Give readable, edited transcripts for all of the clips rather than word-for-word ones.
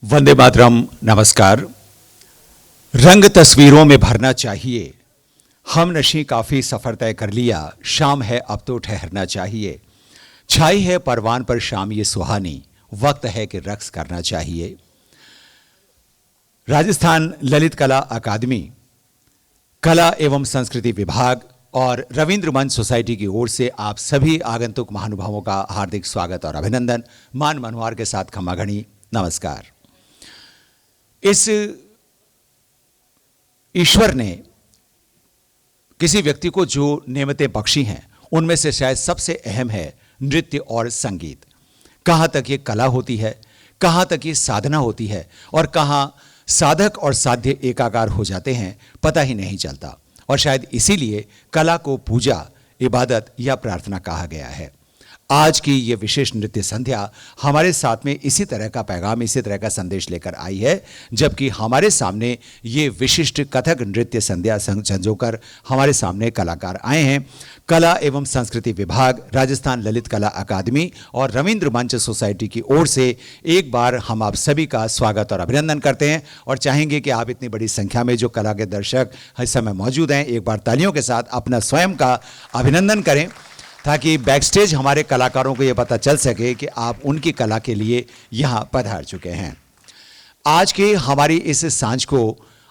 वंदे मातरम। नमस्कार। रंग तस्वीरों में भरना चाहिए, हम नशी काफी सफर तय कर लिया, शाम है अब तो ठहरना चाहिए। छाई है परवान पर शाम ये सुहानी, वक्त है कि रक्स करना चाहिए। राजस्थान ललित कला अकादमी, कला एवं संस्कृति विभाग और रविंद्र मंच सोसाइटी की ओर से आप सभी आगंतुक महानुभावों का हार्दिक स्वागत और अभिनंदन। मान मनोहार के साथ खमाघणी नमस्कार। इस ईश्वर ने किसी व्यक्ति को जो नेमतें बख्शी हैं उनमें से शायद सबसे अहम है नृत्य और संगीत। कहाँ तक ये कला होती है, कहाँ तक ये साधना होती है और कहाँ साधक और साध्य एकाकार हो जाते हैं, पता ही नहीं चलता। और शायद इसीलिए कला को पूजा, इबादत या प्रार्थना कहा गया है। आज की ये विशेष नृत्य संध्या हमारे साथ में इसी तरह का पैगाम, इसी तरह का संदेश लेकर आई है, जबकि हमारे सामने ये विशिष्ट कथक नृत्य संध्या संजोकर हमारे सामने कलाकार आए हैं। कला एवं संस्कृति विभाग, राजस्थान ललित कला अकादमी और रविंद्र मंच सोसाइटी की ओर से एक बार हम आप सभी का स्वागत और अभिनंदन करते हैं और चाहेंगे कि आप इतनी बड़ी संख्या में जो कला के दर्शक इस समय मौजूद हैं, एक बार तालियों के साथ अपना स्वयं का अभिनंदन करें, ताकि बैकस्टेज हमारे कलाकारों को ये पता चल सके कि आप उनकी कला के लिए यहाँ पधार चुके हैं। आज की हमारी इस सांझ को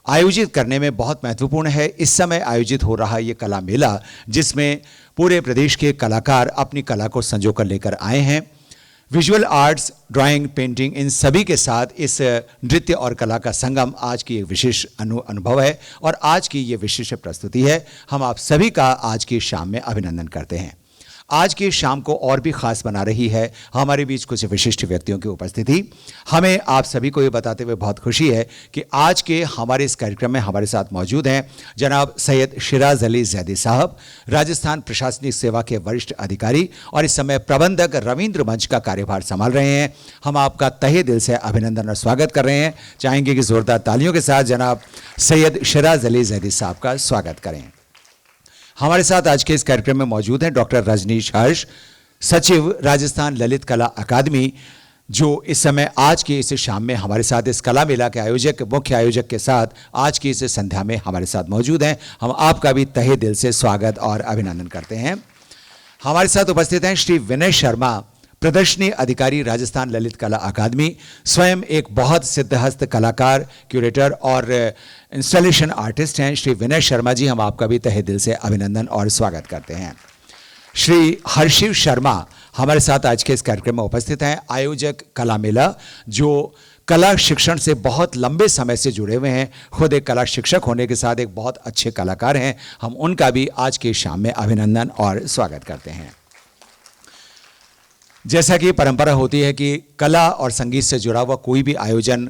आयोजित करने में बहुत महत्वपूर्ण है इस समय आयोजित हो रहा ये कला मेला, जिसमें पूरे प्रदेश के कलाकार अपनी कला को संजो कर लेकर आए हैं। विजुअल आर्ट्स, ड्राइंग, पेंटिंग, इन सभी के साथ इस नृत्य और कला का संगम आज की एक विशेष अनुभव है और आज की ये विशेष प्रस्तुति है। हम आप सभी का आज की शाम में अभिनंदन करते हैं। आज की शाम को और भी खास बना रही है हमारे बीच कुछ विशिष्ट व्यक्तियों की उपस्थिति। हमें आप सभी को ये बताते हुए बहुत खुशी है कि आज के हमारे इस कार्यक्रम में हमारे साथ मौजूद हैं जनाब सैयद शिराज अली जैदी साहब, राजस्थान प्रशासनिक सेवा के वरिष्ठ अधिकारी और इस समय प्रबंधक रविंद्र मंच का कार्यभार संभाल रहे हैं। हम आपका तहे दिल से अभिनंदन और स्वागत कर रहे हैं। चाहेंगे कि जोरदार तालियों के साथ जनाब सैयद शिराज अली जैदी साहब का स्वागत करें। हमारे साथ आज के इस कार्यक्रम में मौजूद हैं डॉक्टर रजनीश हर्ष, सचिव राजस्थान ललित कला अकादमी, जो इस समय आज की इस शाम में हमारे साथ इस कला मेला के आयोजक, मुख्य आयोजक के साथ आज की इस संध्या में हमारे साथ मौजूद हैं। हम आपका भी तहे दिल से स्वागत और अभिनंदन करते हैं। हमारे साथ उपस्थित हैं श्री विनय शर्मा, प्रदर्शनी अधिकारी, राजस्थान ललित कला अकादमी, स्वयं एक बहुत सिद्धहस्त कलाकार, क्यूरेटर और इंस्टॉलेशन आर्टिस्ट हैं। श्री विनय शर्मा जी, हम आपका भी तहे दिल से अभिनंदन और स्वागत करते हैं। श्री हर्षिव शर्मा हमारे साथ आज के इस कार्यक्रम में उपस्थित हैं, आयोजक कला मेला, जो कला शिक्षण से बहुत लंबे समय से जुड़े हुए हैं, खुद एक कला शिक्षक होने के साथ एक बहुत अच्छे कलाकार हैं। हम उनका भी आज की शाम में अभिनंदन और स्वागत करते हैं। जैसा कि परंपरा होती है कि कला और संगीत से जुड़ा हुआ कोई भी आयोजन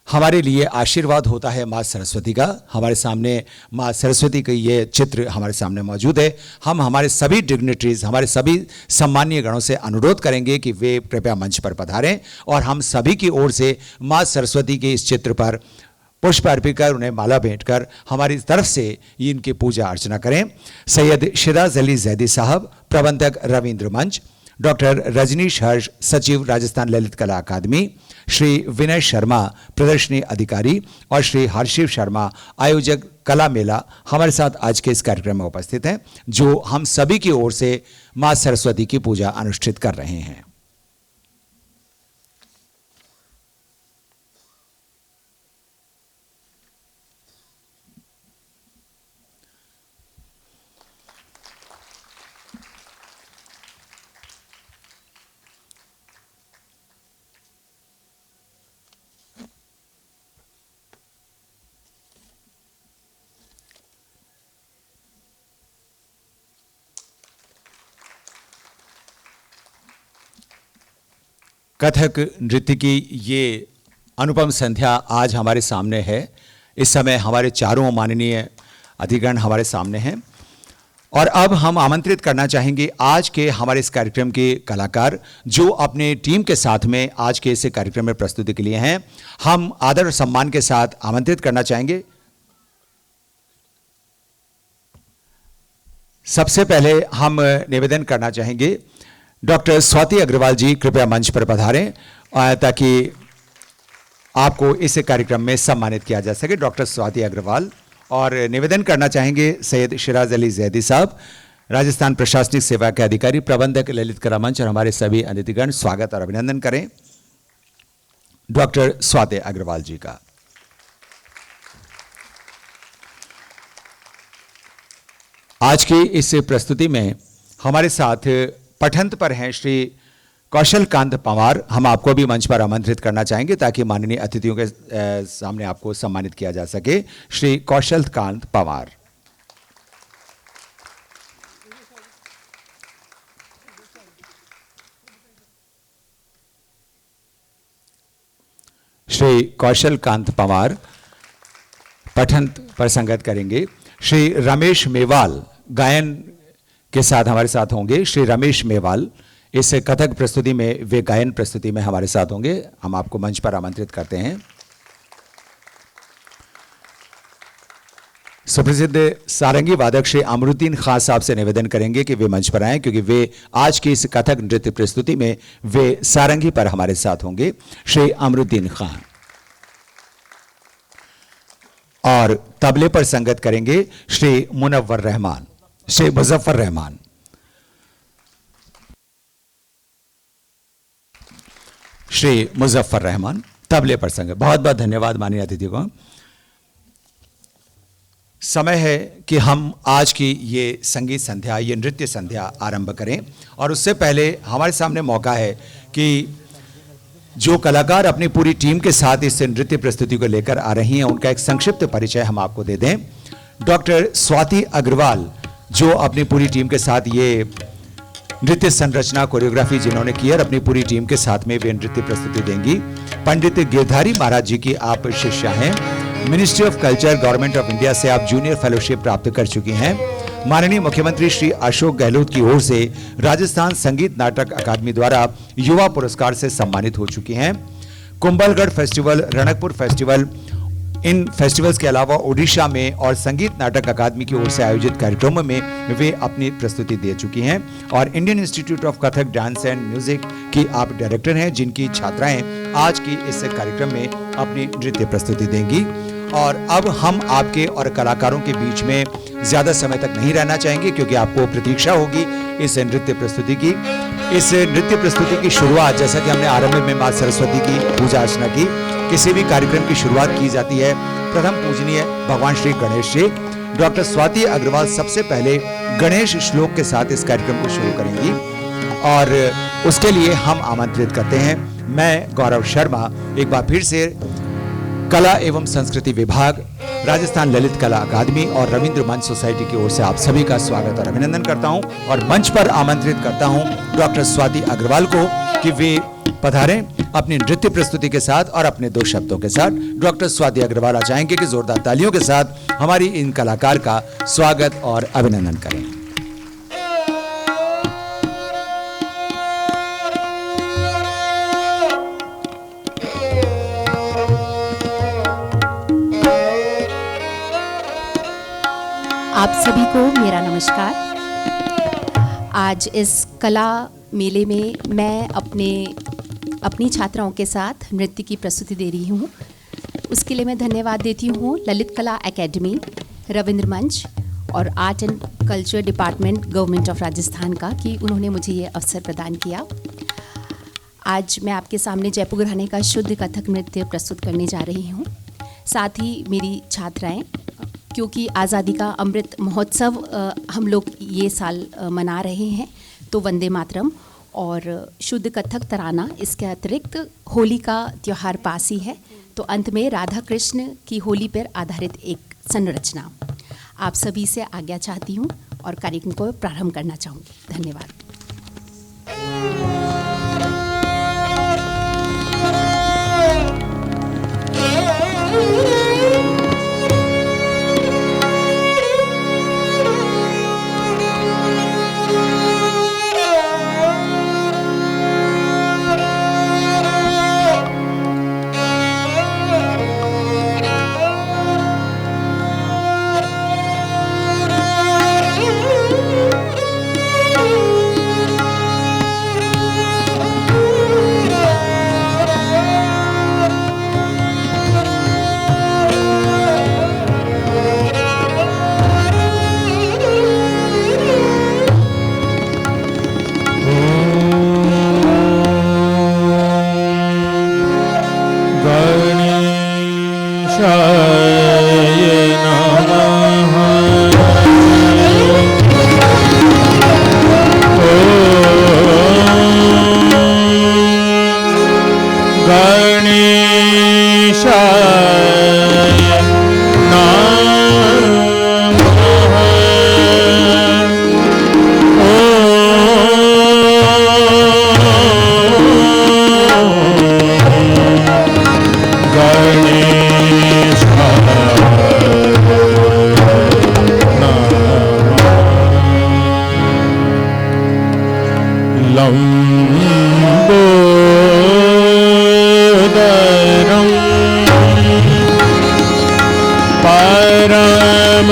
हमारे लिए आशीर्वाद होता है माँ सरस्वती का। हमारे सामने माँ सरस्वती का ये चित्र हमारे सामने मौजूद है। हम हमारे सभी डिग्निटरीज, हमारे सभी सम्मानीय गणों से अनुरोध करेंगे कि वे कृपया मंच पर पधारें और हम सभी की ओर से माँ सरस्वती के इस चित्र पर पुष्प अर्पित कर उन्हें माला भेंट कर हमारी तरफ से इनकी पूजा अर्चना करें। सैयद शिराज अली जैदी साहब, प्रबंधक रविंद्र मंच, डॉक्टर रजनीश हर्ष, सचिव राजस्थान ललित कला अकादमी, श्री विनय शर्मा, प्रदर्शनी अधिकारी और श्री हर्षिव शर्मा, आयोजक कला मेला, हमारे साथ आज के इस कार्यक्रम में उपस्थित हैं, जो हम सभी की ओर से माँ सरस्वती की पूजा अनुष्ठित कर रहे हैं। कथक नृत्य की ये अनुपम संध्या आज हमारे सामने है। इस समय हमारे चारों माननीय अधिगण हमारे सामने हैं और अब हम आमंत्रित करना चाहेंगे आज के हमारे इस कार्यक्रम के कलाकार, जो अपने टीम के साथ में आज के इस कार्यक्रम में प्रस्तुति के लिए हैं। हम आदर और सम्मान के साथ आमंत्रित करना चाहेंगे। सबसे पहले हम निवेदन करना चाहेंगे डॉक्टर स्वाति अग्रवाल जी, कृपया मंच पर पधारें ताकि आपको इस कार्यक्रम में सम्मानित किया जा सके, डॉक्टर स्वाति अग्रवाल। और निवेदन करना चाहेंगे सैयद शिराज अली जैदी साहब, राजस्थान प्रशासनिक सेवा के अधिकारी, प्रबंधक, ललित कला मंच, और हमारे सभी अतिथिगण स्वागत और अभिनंदन करें डॉक्टर स्वाति अग्रवाल जी का। आज की इस प्रस्तुति में हमारे साथ पठंत पर हैं श्री कौशल कांत पंवार। हम आपको भी मंच पर आमंत्रित करना चाहेंगे ताकि माननीय अतिथियों के सामने आपको सम्मानित किया जा सके। श्री कौशल कांत पंवार। श्री कौशल कांत पंवार पठंत पर संगत करेंगे। श्री रमेश मेवाल गायन के साथ हमारे साथ होंगे। श्री रमेश मेवाल इस कथक प्रस्तुति में, वे गायन प्रस्तुति में हमारे साथ होंगे। हम आपको मंच पर आमंत्रित करते हैं। सुप्रसिद्ध सारंगी वादक श्री अमरुद्दीन खान साहब से निवेदन करेंगे कि वे मंच पर आएं, क्योंकि वे आज की इस कथक नृत्य प्रस्तुति में वे सारंगी पर हमारे साथ होंगे। श्री अमरुद्दीन खान। और तबले पर संगत करेंगे श्री मुनव्वर रहमान, श्री मुजफ्फर रहमान। श्री मुजफ्फर रहमान तबले पर संगत। बहुत बहुत धन्यवाद माननीय अतिथि को। समय है कि हम आज की ये संगीत संध्या, ये नृत्य संध्या आरंभ करें। और उससे पहले हमारे सामने मौका है कि जो कलाकार अपनी पूरी टीम के साथ इस नृत्य प्रस्तुति को लेकर आ रही हैं, उनका एक संक्षिप्त परिचय हम आपको दे दें। डॉक्टर स्वाति अग्रवाल, जो अपनी पूरी टीम के साथ ये नृत्य संरचना, कोरियोग्राफी जिन्होंने की और अपनी पूरी टीम के साथ में वे नृत्य प्रस्तुति देंगी। पंडित गिरधारी महाराज जी की आप शिष्या हैं। Ministry of culture, government of India से आप जूनियर फेलोशिप प्राप्त कर चुकी हैं। माननीय मुख्यमंत्री श्री अशोक गहलोत की ओर से राजस्थान संगीत नाटक अकादमी द्वारा युवा पुरस्कार से सम्मानित हो चुकी हैं। कुंभलगढ़ फेस्टिवल, रणकपुर फेस्टिवल, इन फेस्टिवल्स के अलावा ओडिशा में और संगीत नाटक अकादमी की ओर से आयोजित कार्यक्रमों में वे अपनी प्रस्तुति दे चुकी हैं। और Indian institute of Kathak dance and music की आप डायरेक्टर हैं, जिनकी छात्राएं आज की इस कार्यक्रम में अपनी नृत्य प्रस्तुति देंगी। और अब हम आपके और कलाकारों के बीच में ज्यादा समय तक नहीं रहना चाहेंगे, क्योंकि आपको प्रतीक्षा होगी इस नृत्य प्रस्तुति की। इस नृत्य प्रस्तुति की शुरुआत, जैसा कि हमने आरंभ में मां सरस्वती की पूजा अर्चना की, किसी भी कार्यक्रम की शुरुआत की जाती है प्रथम पूजनीय भगवान श्री गणेश से। डॉक्टर स्वाति अग्रवाल सबसे पहले गणेश श्लोक के साथ इस कार्यक्रम को शुरू करेंगी और उसके लिए हम आमंत्रित करते हैं। मैं गौरव शर्मा एक बार फिर से कला एवं संस्कृति विभाग, राजस्थान ललित कला अकादमी और रविंद्र मंच सोसाइटी की ओर से आप सभी का स्वागत और अभिनंदन करता हूं और मंच पर आमंत्रित करता हूं डॉक्टर स्वाति अग्रवाल को कि वे पधारें अपनी नृत्य प्रस्तुति के साथ और अपने दो शब्दों के साथ। डॉक्टर स्वाति अग्रवाल आ चाहेंगे कि जोरदार तालियों के साथ हमारी इन कलाकार का स्वागत और अभिनंदन करें। आप सभी को मेरा नमस्कार। आज इस कला मेले में मैं अपनी छात्राओं के साथ नृत्य की प्रस्तुति दे रही हूँ। उसके लिए मैं धन्यवाद देती हूँ ललित कला एकेडमी, रविंद्र मंच और art and culture department government of Rajasthan का कि उन्होंने मुझे ये अवसर प्रदान किया। आज मैं आपके सामने जयपुर घराने का शुद्ध कथक नृत्य प्रस्तुत करने जा रही हूँ। साथ ही मेरी छात्राएं, क्योंकि आज़ादी का अमृत महोत्सव हम लोग ये साल मना रहे हैं, तो वंदे मातरम और शुद्ध कथक तराना, इसके अतिरिक्त होली का त्यौहार पास ही है, तो अंत में राधा कृष्ण की होली पर आधारित एक संरचना। आप सभी से आज्ञा चाहती हूँ और कार्यक्रम को प्रारंभ करना चाहूँगी। धन्यवाद। गणेशाय लंबोदरं परम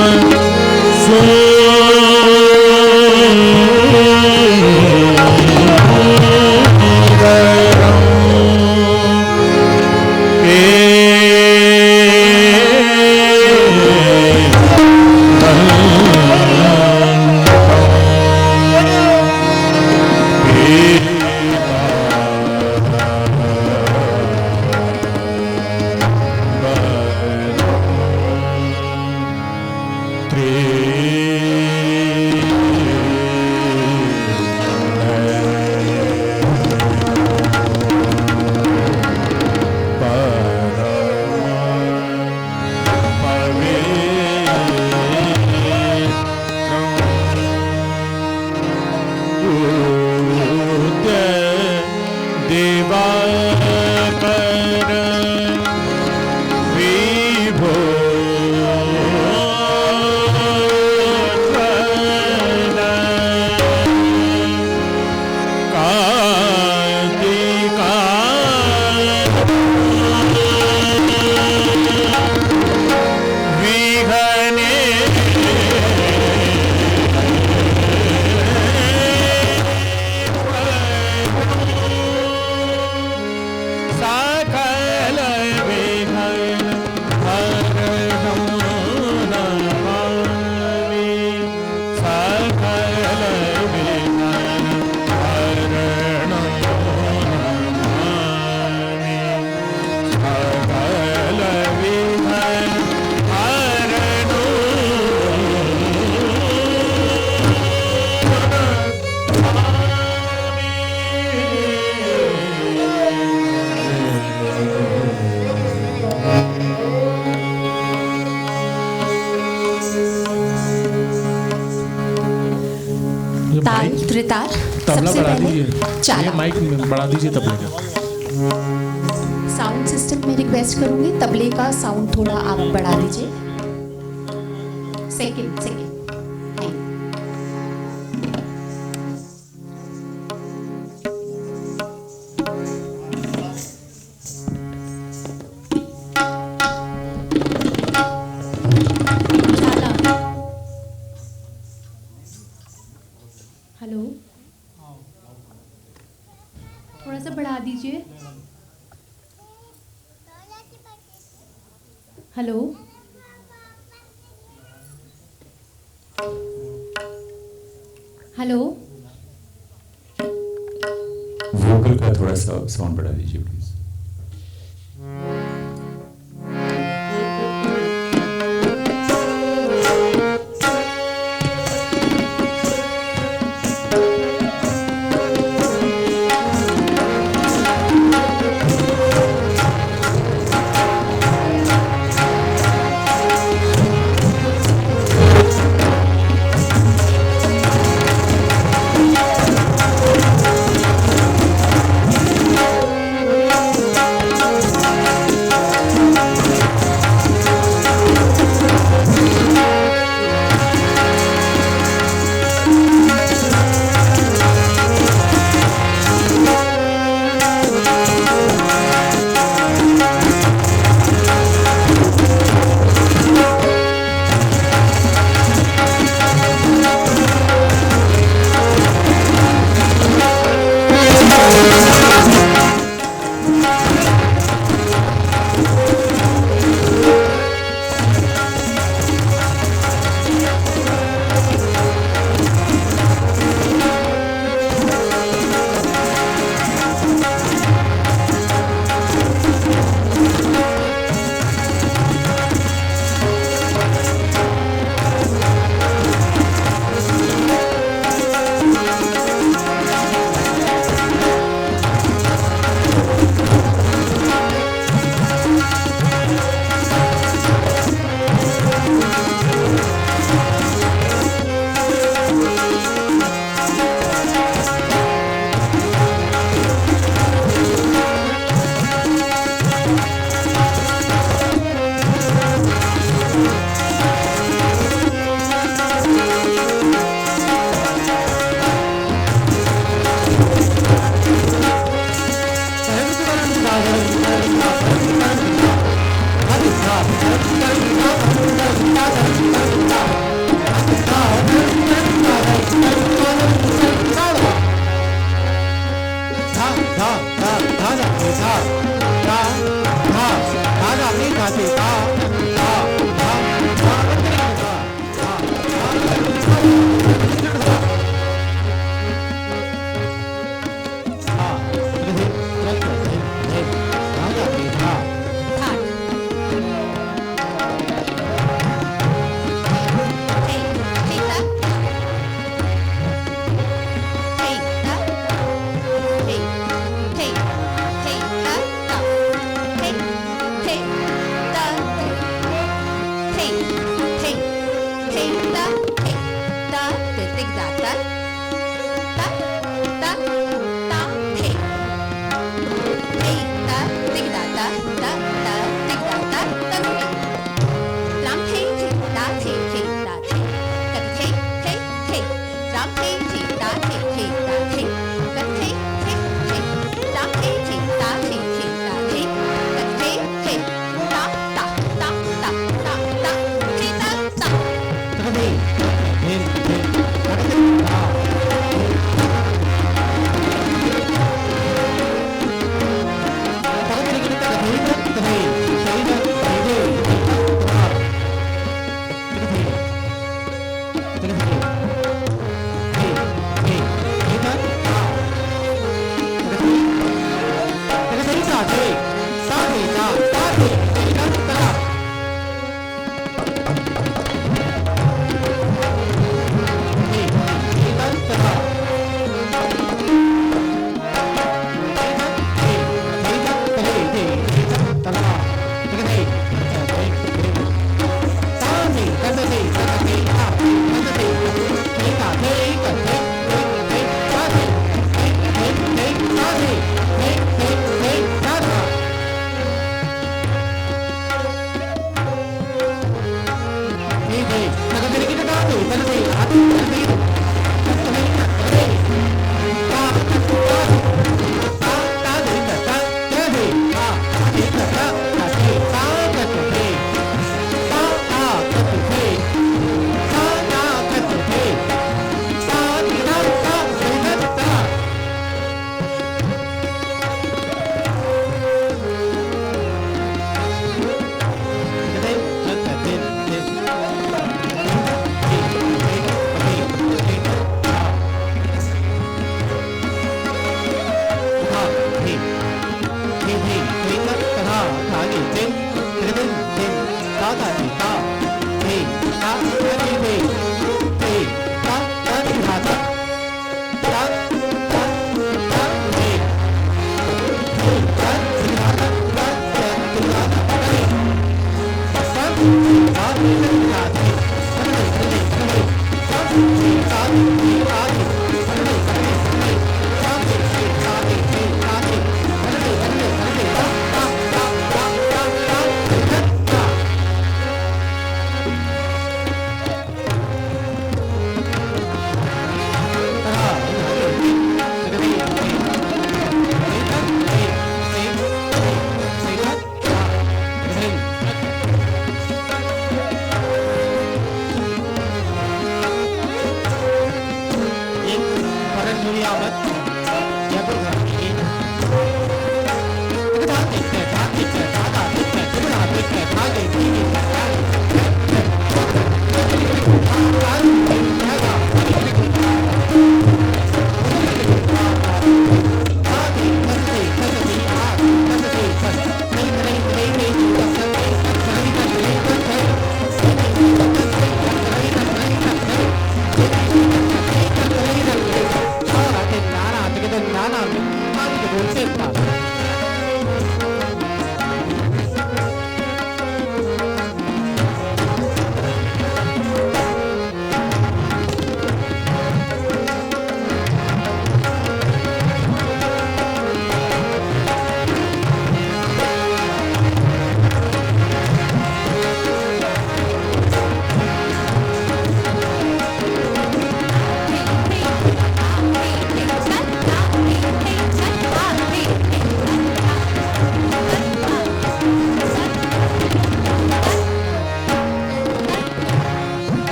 ताल त्रिताल तबला सबसे बढ़ा पहले दीजिए, चाला ये माइक बढ़ा दीजिए तबले का। साउंड सिस्टम में रिक्वेस्ट करूंगी तबले का साउंड थोड़ा आप बढ़ा दीजिए। सेकंड सेकंड हेलो, थोड़ा सा बढ़ा दीजिए। हेलो, हेलो, वोकल का थोड़ा सा साउंड बढ़ा दीजिए प्लीज। Hey,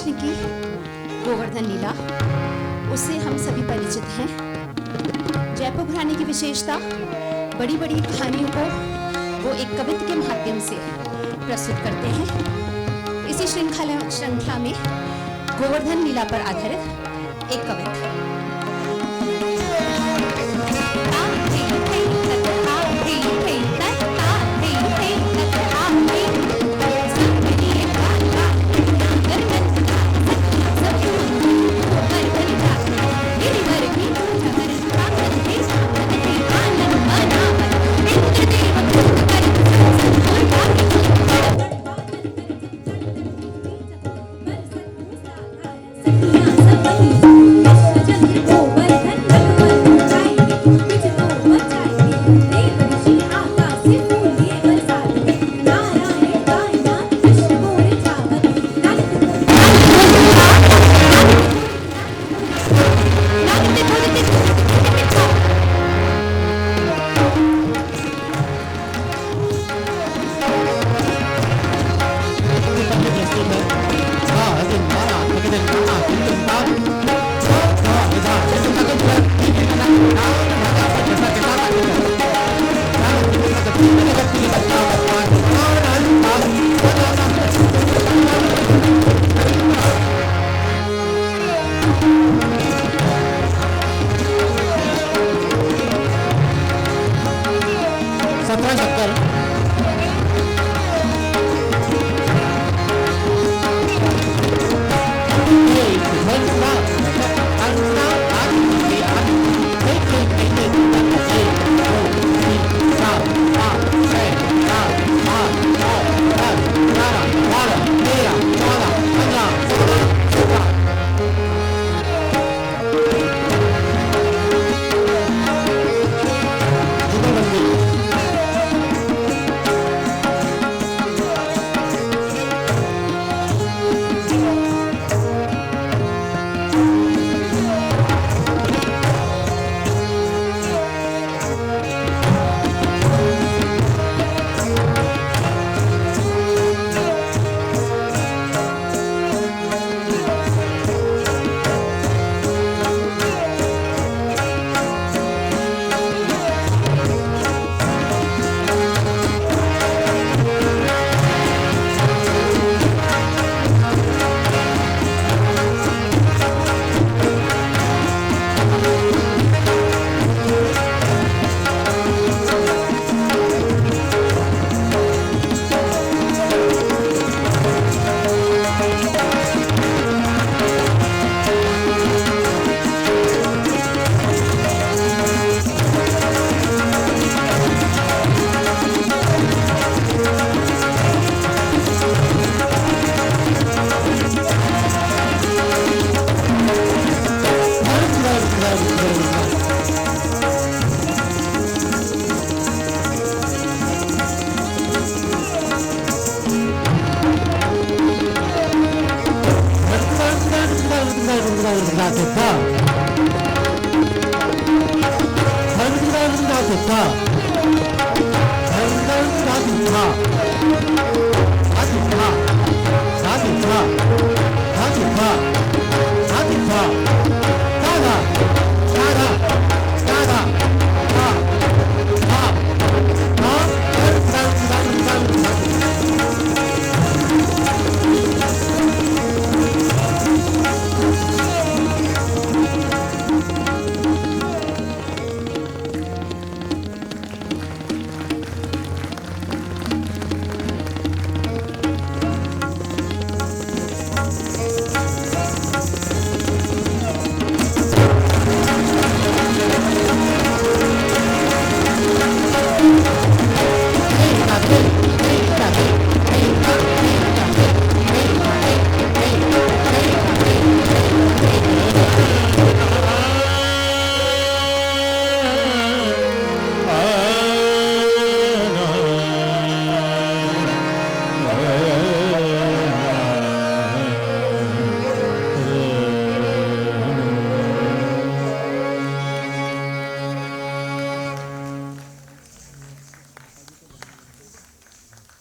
कृष्ण की गोवर्धन लीला, उससे हम सभी परिचित हैं। जयपुर घराने की विशेषता, बड़ी बड़ी कहानियों को वो एक कवित्त के माध्यम से प्रस्तुत करते हैं। इसी श्रृंखला में गोवर्धन लीला पर आधारित एक कवित्त।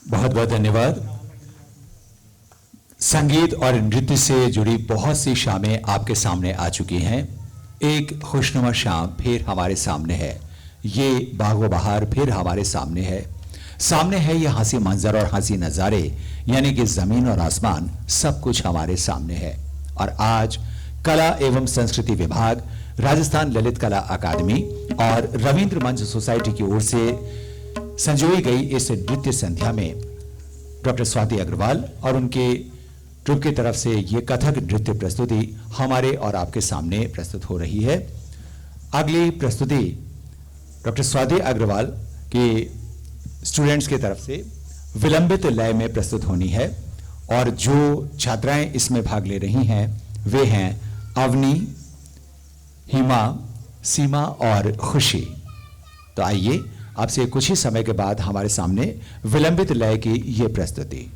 बहुत बहुत धन्यवाद। संगीत और नृत्य से जुड़ी बहुत सी शामें आपके सामने आ चुकी हैं। एक खुशनुमा शाम फिर हमारे सामने है। ये बागो बहार फिर हमारे सामने है। सामने है ये हंसी मंजर और हंसी नज़ारे, यानी कि ज़मीन और आसमान सब कुछ हमारे सामने है। और आज कला एवं संस्कृति विभाग, राजस्थान ललित कला अकादमी और रविंद्र मंच सोसाइटी की ओर से संजोई गई इस नृत्य संध्या में डॉक्टर स्वाति अग्रवाल और उनके ट्रुप की तरफ से ये कथक नृत्य प्रस्तुति हमारे और आपके सामने प्रस्तुत हो रही है। अगली प्रस्तुति डॉक्टर स्वाति अग्रवाल की स्टूडेंट्स की तरफ से विलंबित लय में प्रस्तुत होनी है। और जो छात्राएं इसमें भाग ले रही हैं वे हैं अवनी, हिमा, सीमा और खुशी। तो आइए आपसे कुछ ही समय के बाद हमारे सामने विलंबित लय की ये प्रस्तुति।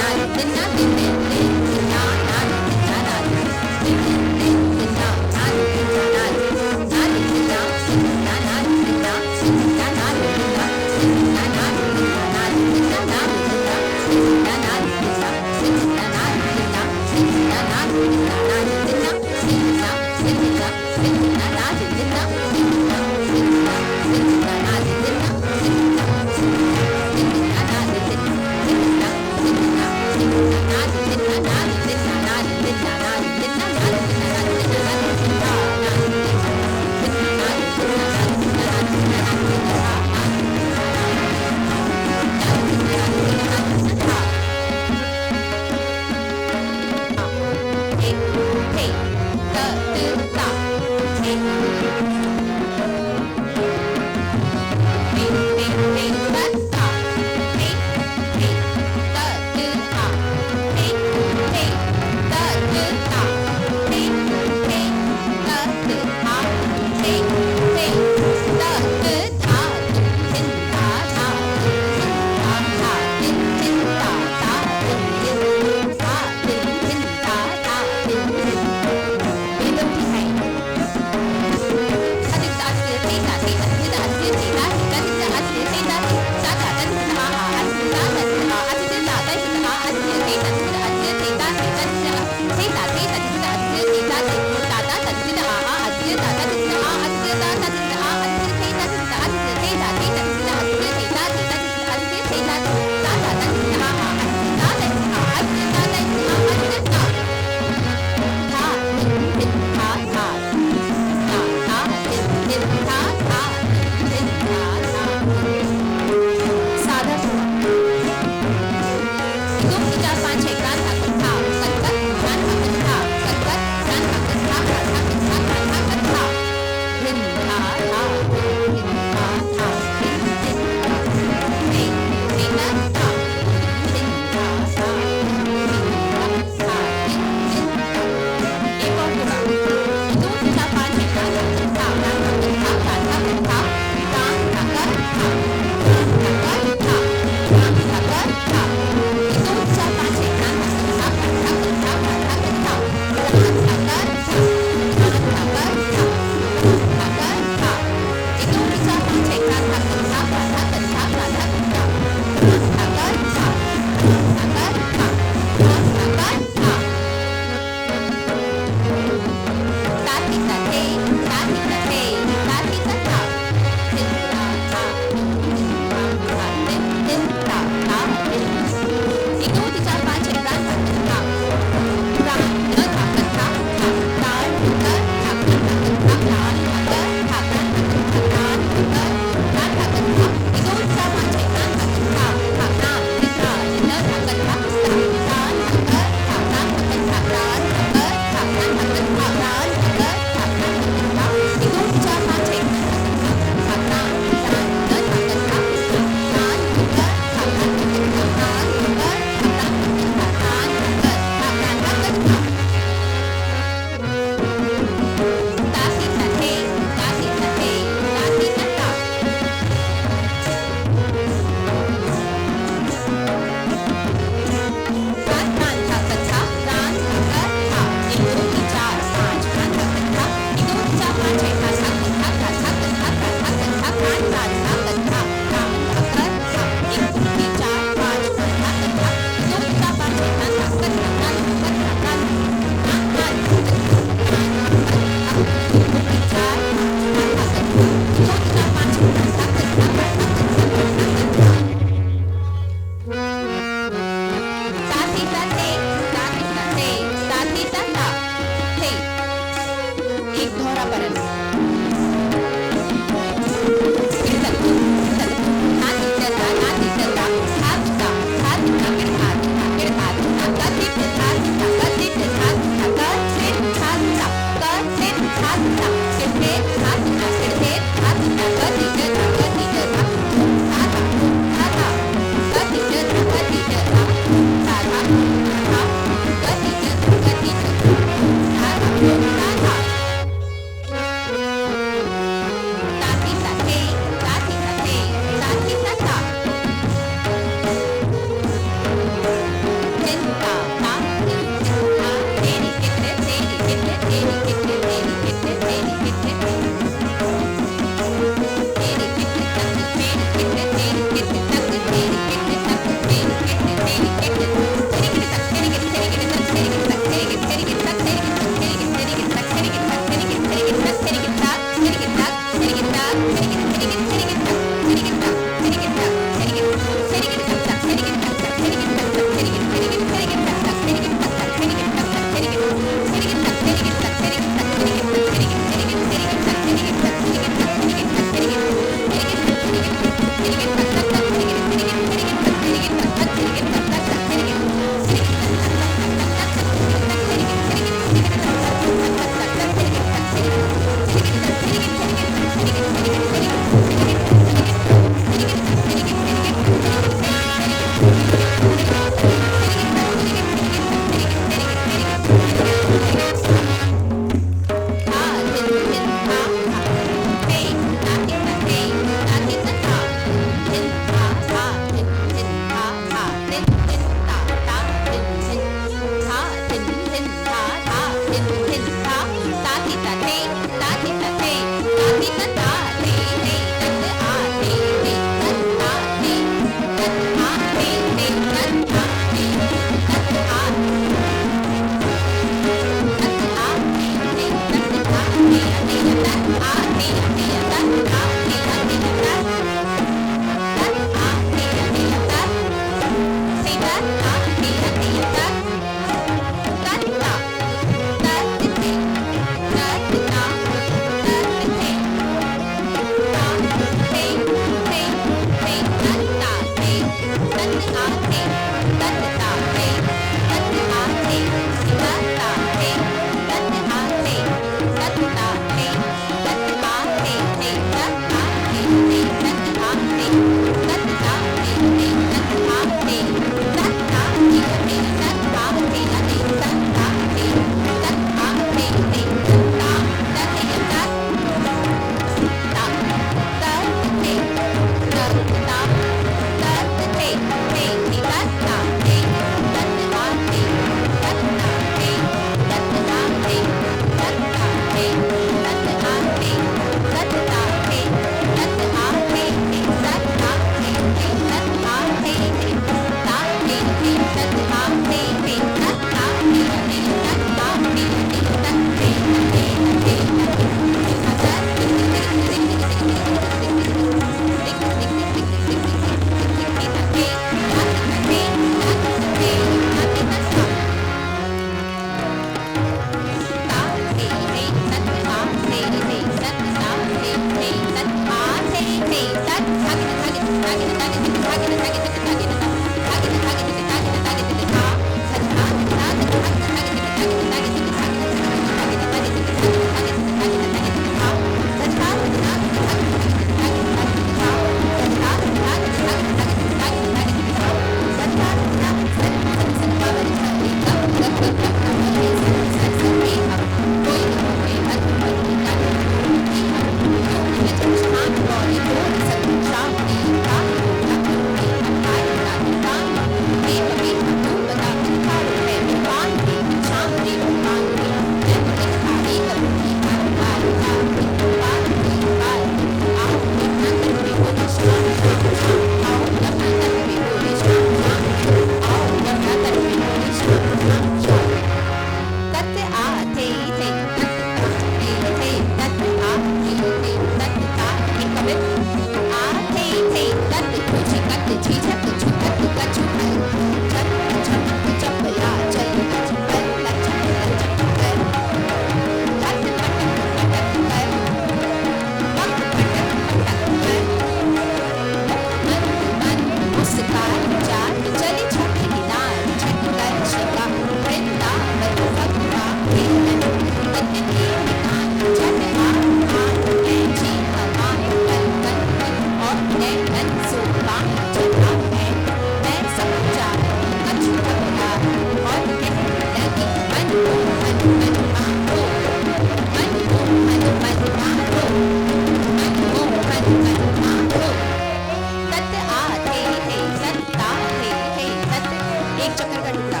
एक चक्कर का टुकड़ा।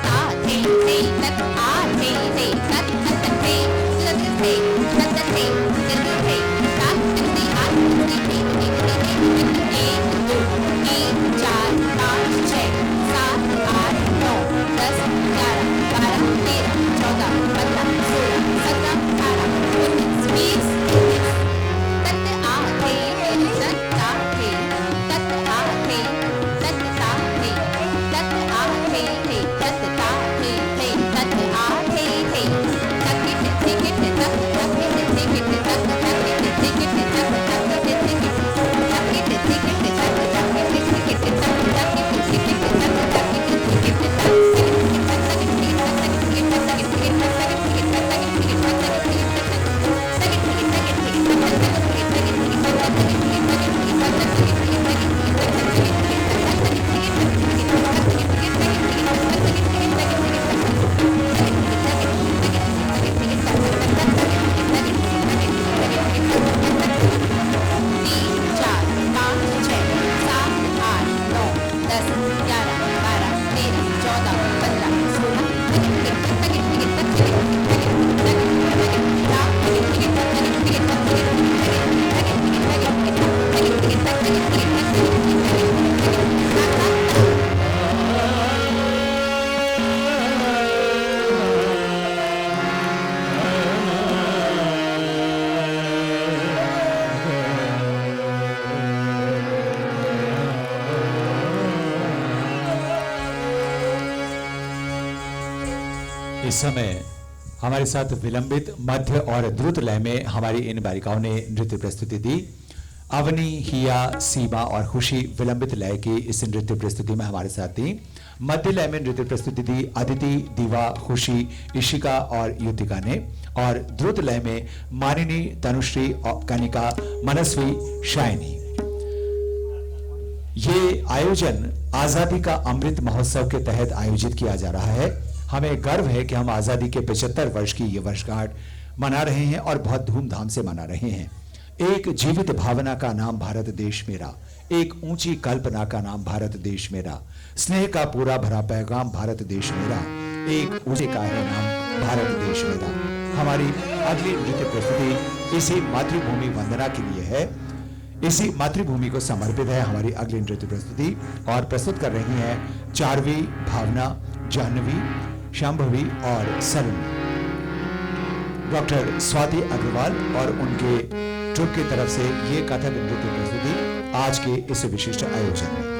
ता थे तत आ थे तत तत थे तत थे तत थे तत थे ता ती आ ती ती ती ती 1 2 3 4 5 6 7 8 9 10 11 12 13 14 15 16 17 18 19 20 तत आ थे तत ता थे तत आ थे तत ता थे तत आ थे तत ता थे तत आ थे तकिट टिकट तक तकिट टिकट तक तकिट टिकट तक तकिट टिकट तकिट टिकट तक तकिट टिकट तक तकिट टिकट तक तकिट टिकट इस समय हमारे साथ विलंबित, मध्य और द्रुत लय में हमारी इन बालिकाओं ने नृत्य प्रस्तुति दी। अवनी, हिया, सीमा और खुशी विलंबित लय की इस नृत्य प्रस्तुति में हमारे साथ थी। मध्य लय में नृत्य प्रस्तुति दी अदिति, दिवा, खुशी, इशिका और युतिका ने, और द्रुत लय में मानिनी, तनुश्री, कनिका, मनस्वी, शाइनी। ये आयोजन आजादी का अमृत महोत्सव के तहत आयोजित किया जा रहा है। हमें गर्व है कि हम आजादी के 75 वर्ष की ये वर्षगांठ मना रहे हैं और बहुत धूमधाम से मना रहे हैं। एक जीवित भावना का नाम भारत देश मेरा, एक ऊंची कल्पना का नाम भारत देश मेरा, स्नेह का पूरा भरा पैगाम भारत देश मेरा, एक ऊंचे का है नाम भारत देश मेरा। हमारी अगली नृत्य प्रस्तुति इसी मातृभूमि वंदना के लिए है, इसी मातृभूमि को समर्पित है हमारी अगली नृत्य प्रस्तुति, और प्रस्तुत कर रही हैं चारवी, भावना, जाह्नवी, शांभवी और सलोनी। डॉक्टर स्वाति अग्रवाल और उनके ट्रुप की तरफ से ये कथक नृत्य प्रस्तुति आज के इस विशिष्ट आयोजन में।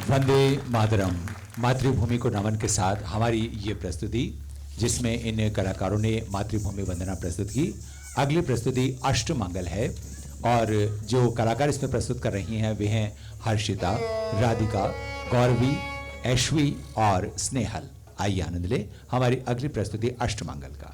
वंदे मातरम। मातृभूमि को नमन के साथ हमारी ये प्रस्तुति, जिसमें इन कलाकारों ने मातृभूमि वंदना प्रस्तुत की, अगली प्रस्तुति अष्टमंगल है और जो कलाकार इसमें प्रस्तुत कर रही हैं वे हैं हर्षिता, राधिका, गौरवी, ऐश्वी और स्नेहल। आइए आनंद ले हमारी अगली प्रस्तुति अष्टमंगल का।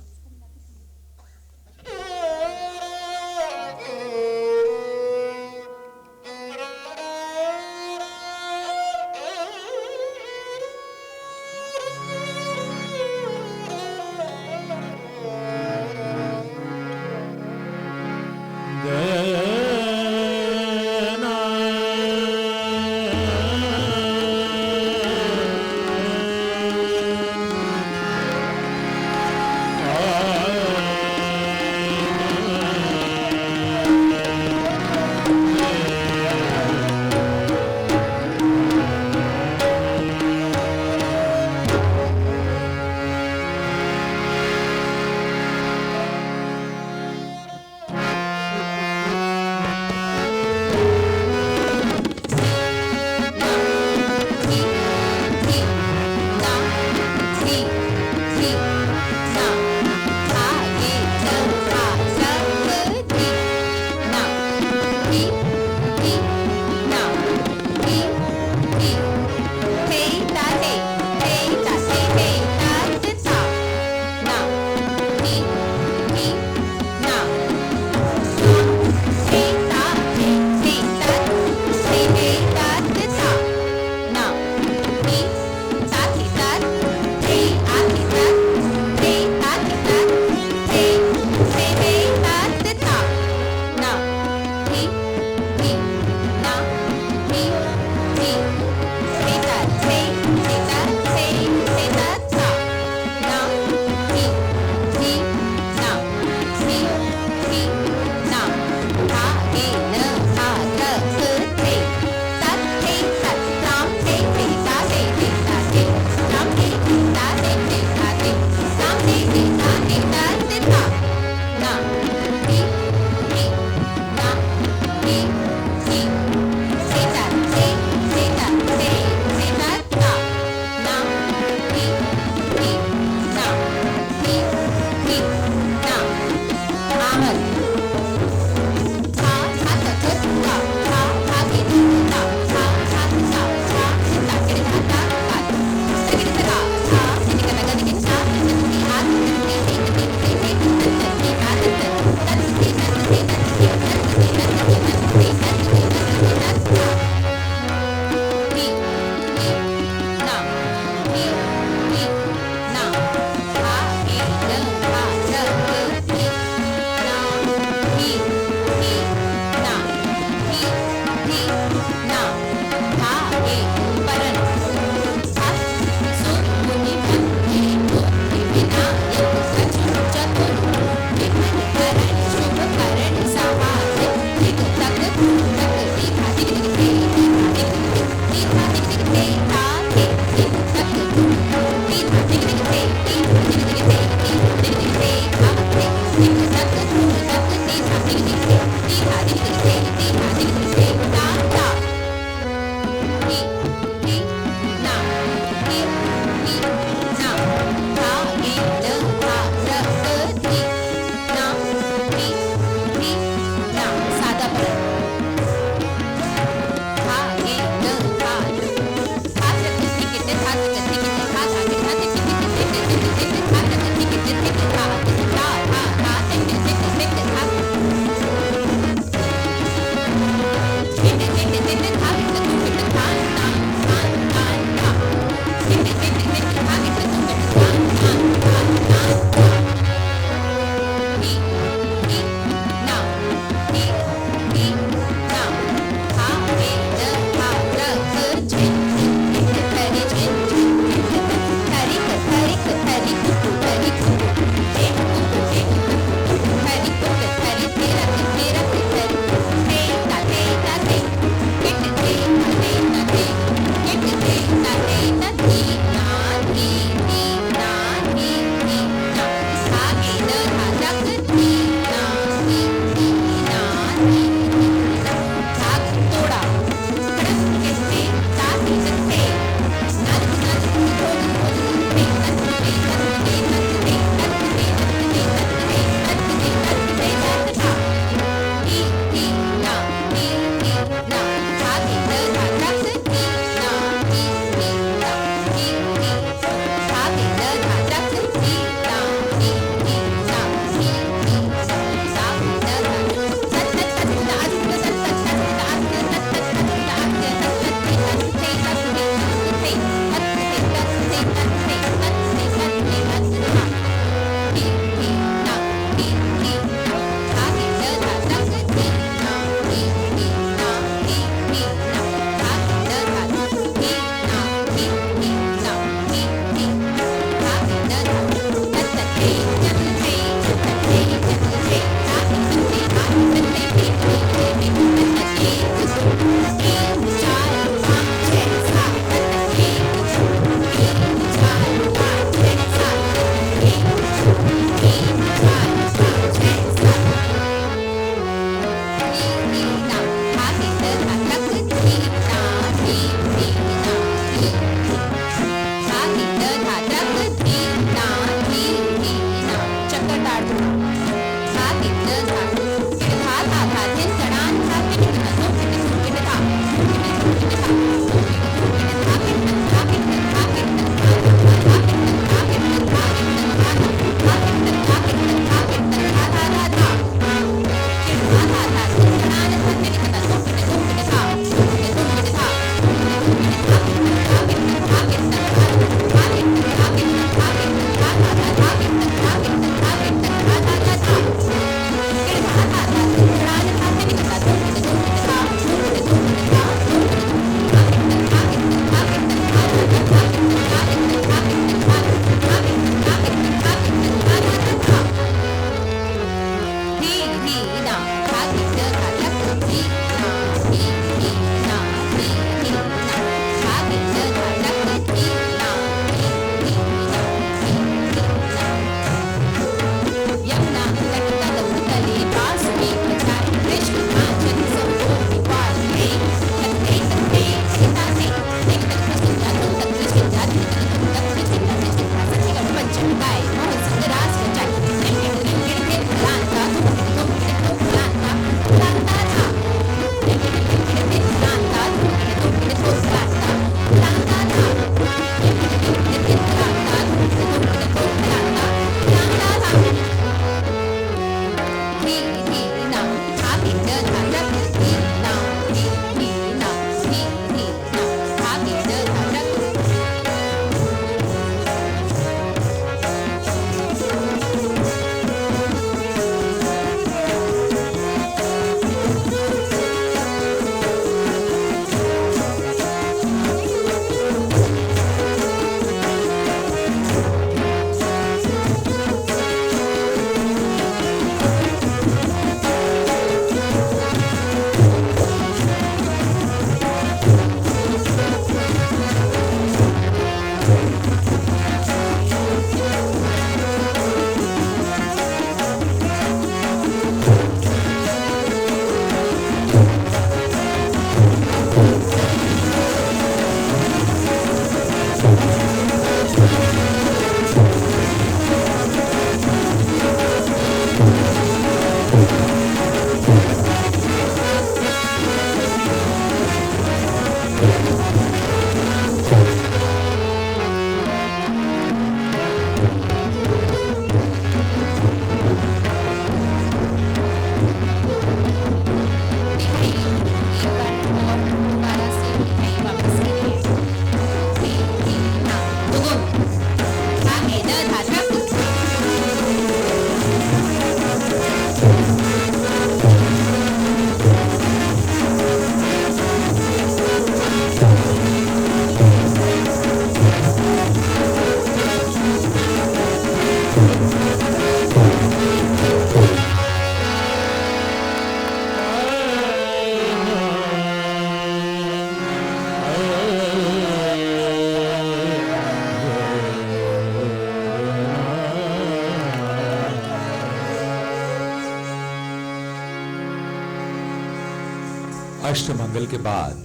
अष्टमंगल के बाद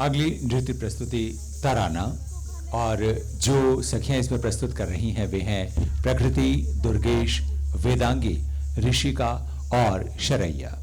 अगली नृत्य प्रस्तुति तराना, और जो सखियां इसमें प्रस्तुत कर रही हैं वे हैं प्रकृति, दुर्गेश, वेदांगी, ऋषिका और शरैया।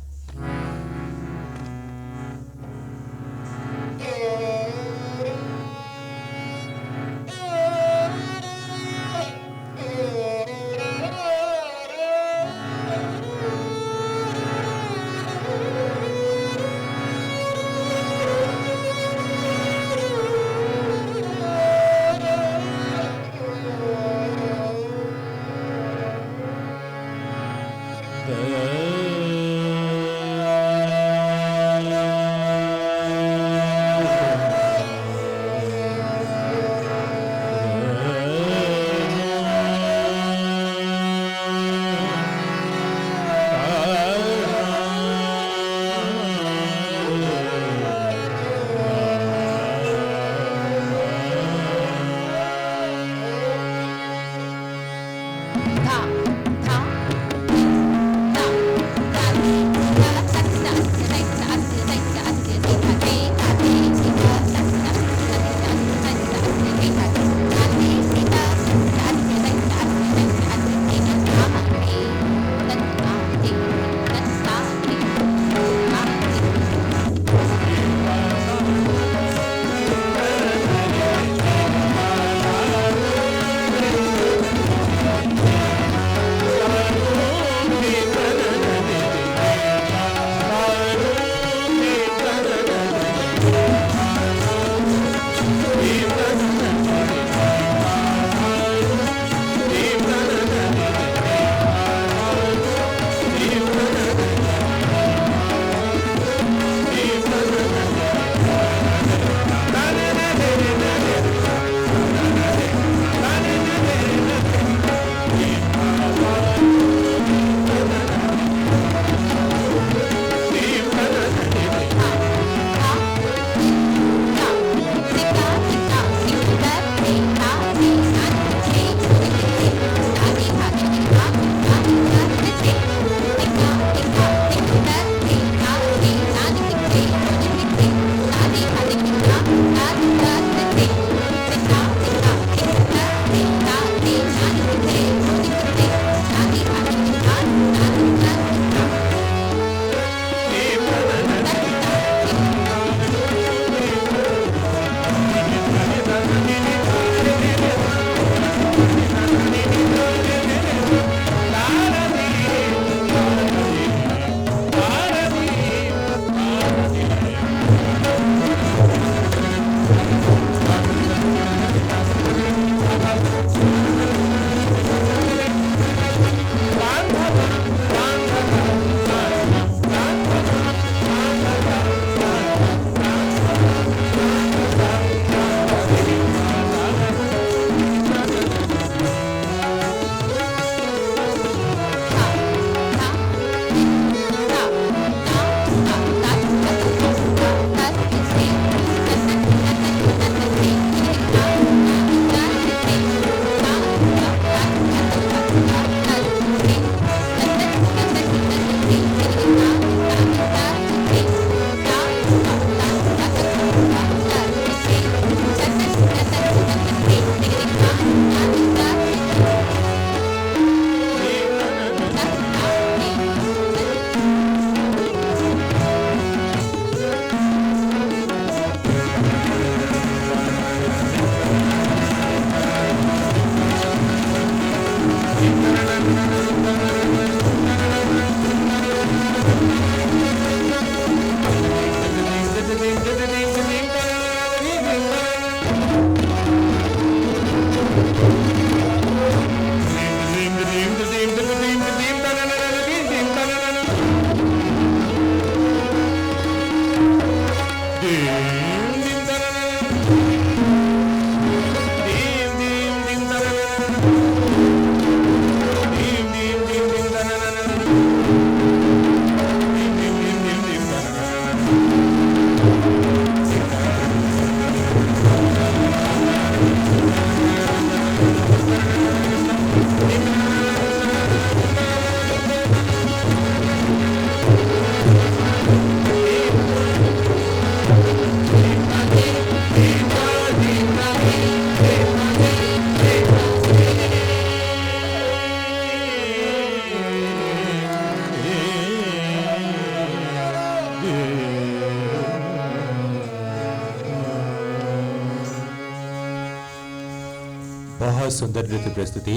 बहुत सुंदर नृत्य प्रस्तुति।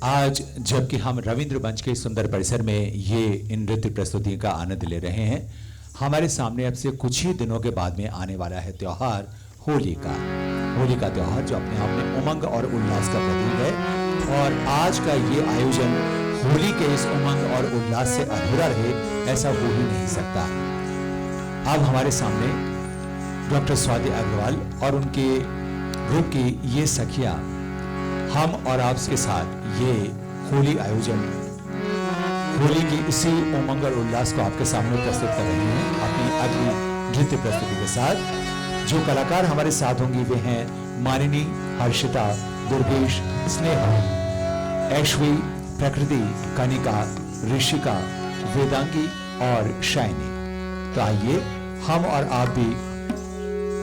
आज जबकि हम रविंद्र मंच के सुंदर परिसर में ये इन नृत्य प्रस्तुतियों का आनंद ले रहे हैं, हमारे सामने अब से कुछ ही दिनों के बाद में आने वाला है त्योहार होली का। होली का त्योहार जो अपने आप में उमंग और उल्लास का प्रतीक है, और आज का ये आयोजन होली के इस उमंग और उल्लास से अधूरा रहे ऐसा हो ही नहीं सकता। अब हमारे सामने डॉक्टर स्वाति अग्रवाल और उनके ग्रुप की ये सखियां हम और आपके साथ ये होली आयोजन, होली की इसी उमंग और उल्लास को आपके सामने प्रस्तुत कर रहे हैं अपनी अगली नृत्य प्रस्तुति के साथ। जो कलाकार हमारे साथ होंगी वे हैं मानिनी, हर्षिता, दुर्गेश, स्नेहा, ऐश्वी, प्रकृति, कनिका, ऋषिका, वेदांगी और शाइनी। तो आइए हम और आप भी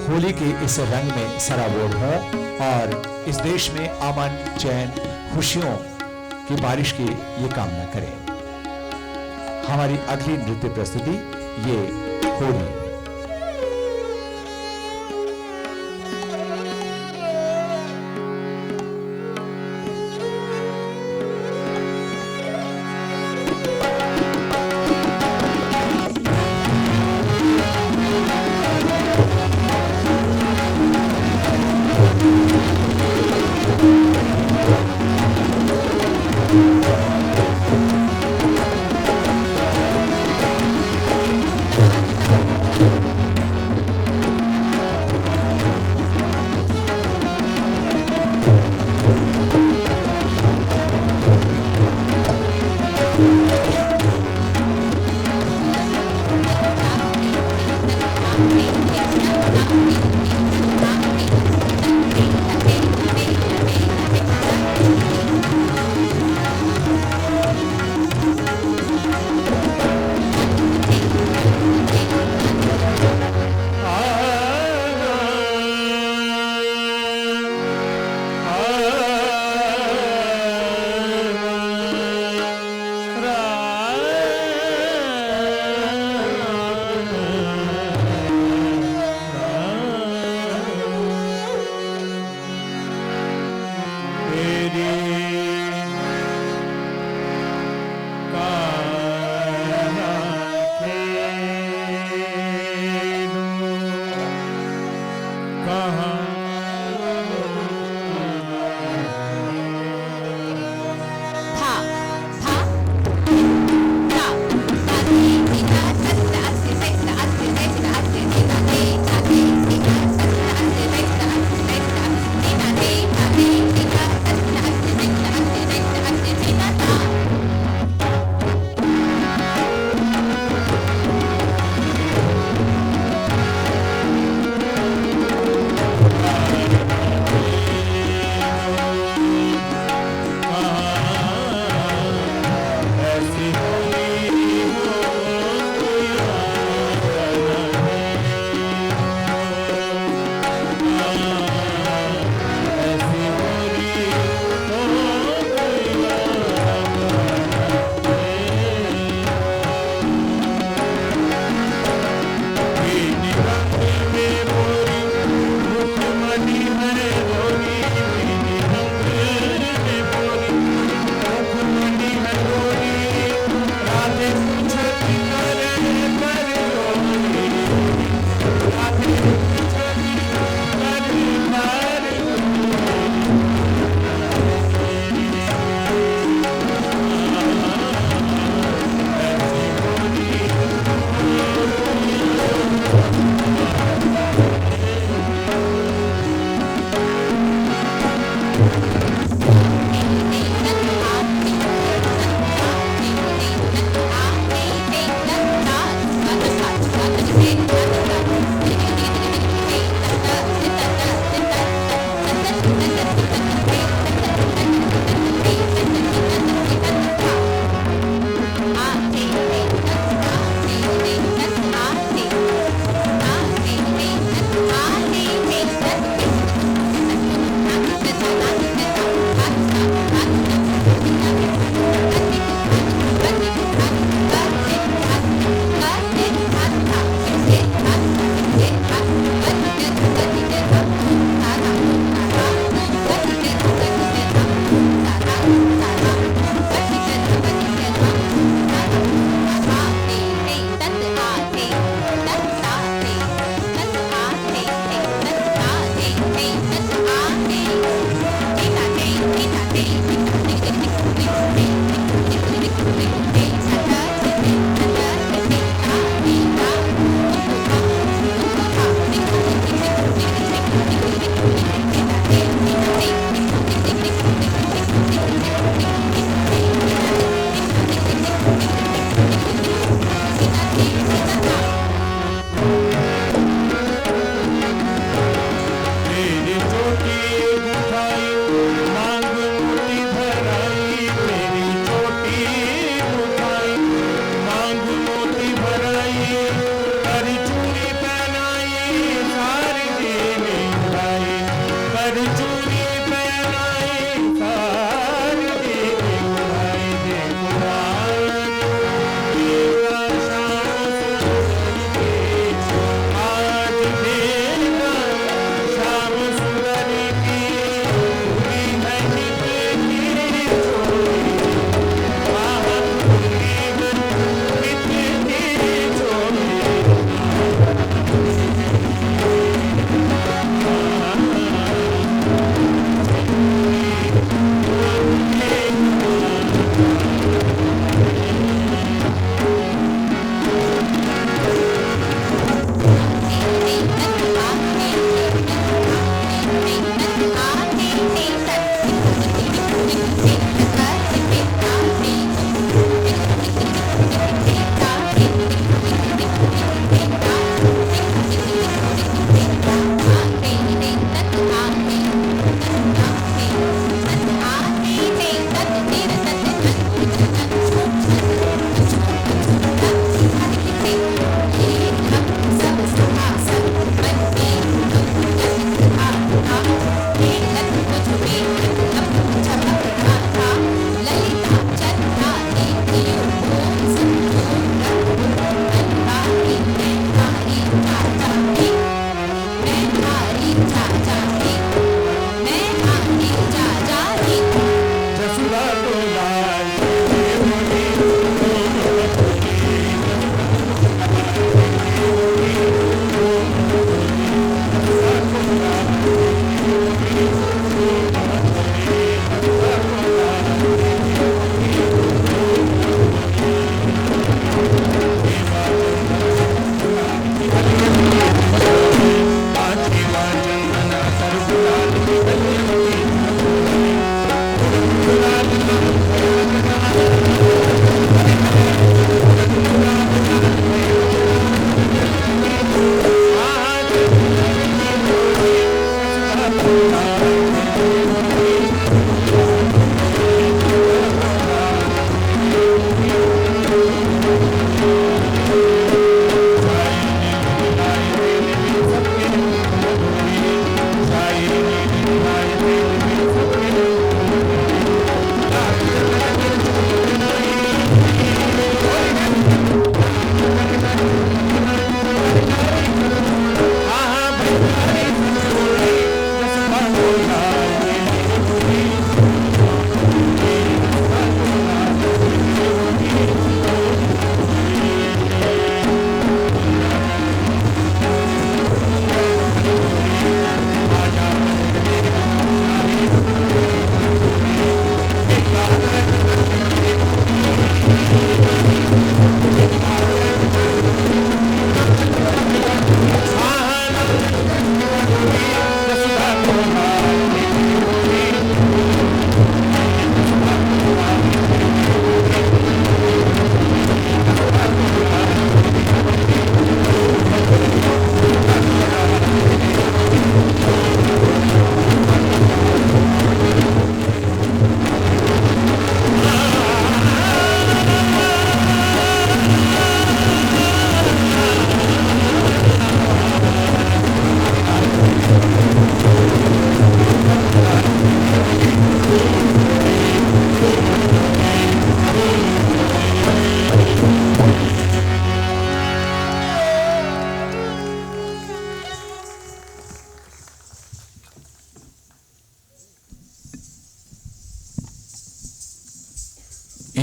होली के इस रंग में सराबोर हों और इस देश में अमन, चैन, खुशियों की बारिश की ये कामना करें। हमारी अगली नृत्य प्रस्तुति ये होली।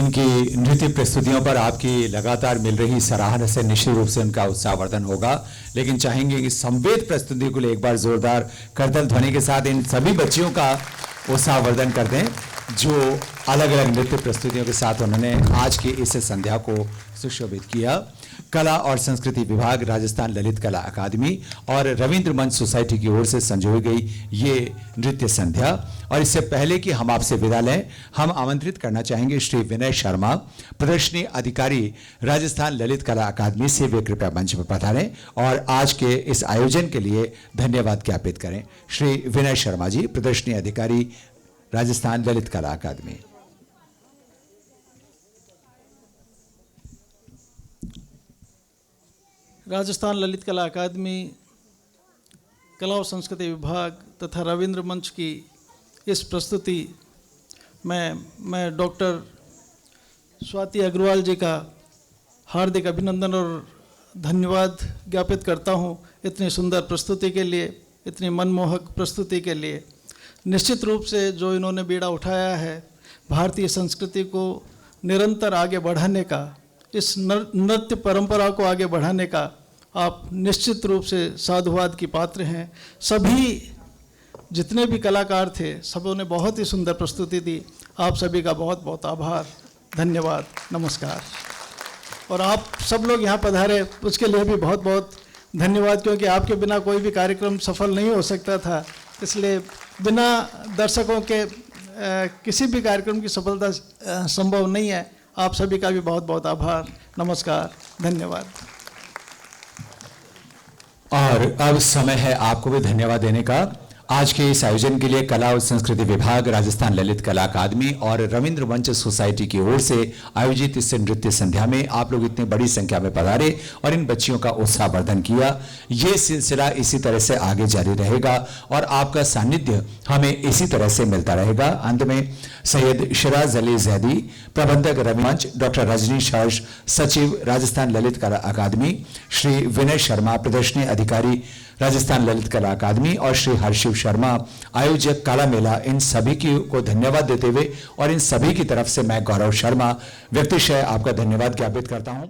इनकी नृत्य प्रस्तुतियों पर आपकी लगातार मिल रही सराहना से निश्चित रूप से उनका उत्साहवर्धन होगा, लेकिन चाहेंगे कि संवेद प्रस्तुति को एक बार जोरदार करतल ध्वनि के साथ इन सभी बच्चियों का उत्साहवर्धन कर दें जो अलग अलग नृत्य प्रस्तुतियों के साथ उन्होंने आज की इस संध्या को सुशोभित किया। कला और संस्कृति विभाग, राजस्थान ललित कला अकादमी और रविंद्र मंच सोसाइटी की ओर से संजोई गई ये नृत्य संध्या। और इससे पहले कि हम आपसे विदा लें, हम आमंत्रित करना चाहेंगे श्री विनय शर्मा, प्रदर्शनी अधिकारी राजस्थान ललित कला अकादमी से, वे कृपया मंच पर पधारें और आज के इस आयोजन के लिए धन्यवाद ज्ञापित करें। श्री विनय शर्मा जी, प्रदर्शनी अधिकारी राजस्थान ललित कला अकादमी। राजस्थान ललित कला अकादमी, कला और संस्कृति विभाग तथा रविंद्र मंच की इस प्रस्तुति मैं डॉक्टर स्वाति अग्रवाल जी का हार्दिक अभिनंदन और धन्यवाद ज्ञापित करता हूँ इतनी सुंदर प्रस्तुति के लिए, इतनी मनमोहक प्रस्तुति के लिए। निश्चित रूप से जो इन्होंने बीड़ा उठाया है भारतीय संस्कृति को निरंतर आगे बढ़ाने का, इस नृत्य परंपरा को आगे बढ़ाने का, आप निश्चित रूप से साधुवाद की पात्र हैं। सभी जितने भी कलाकार थे सबों ने बहुत ही सुंदर प्रस्तुति दी। आप सभी का बहुत बहुत आभार, धन्यवाद, नमस्कार। और आप सब लोग यहाँ पधारे उसके लिए भी बहुत बहुत धन्यवाद, क्योंकि आपके बिना कोई भी कार्यक्रम सफल नहीं हो सकता था। इसलिए बिना दर्शकों के किसी भी कार्यक्रम की सफलता संभव नहीं है। आप सभी का भी बहुत बहुत आभार, नमस्कार, धन्यवाद। और अब समय है आपको भी धन्यवाद देने का। आज के इस आयोजन के लिए कला और संस्कृति विभाग, राजस्थान ललित कला अकादमी और रविंद्र मंच सोसाइटी की ओर से आयोजित इस नृत्य संध्या में आप लोग इतनी बड़ी संख्या में पधारे और इन बच्चियों का उत्साहवर्धन किया। ये सिलसिला इसी तरह से आगे जारी रहेगा और आपका सानिध्य हमें इसी तरह से मिलता रहेगा। अंत में सैयद शिराज अली जैदी, प्रबंधक रवि मंच, डॉक्टर रजनीश हर्ष, सचिव राजस्थान ललित कला अकादमी, श्री विनय शर्मा, प्रदर्शनी अधिकारी राजस्थान ललित कला अकादमी और श्री हर्षिव शर्मा, आयोजक काला मेला, इन सभी को धन्यवाद देते हुए और इन सभी की तरफ से मैं गौरव शर्मा व्यक्तिशः आपका धन्यवाद ज्ञापित करता हूं।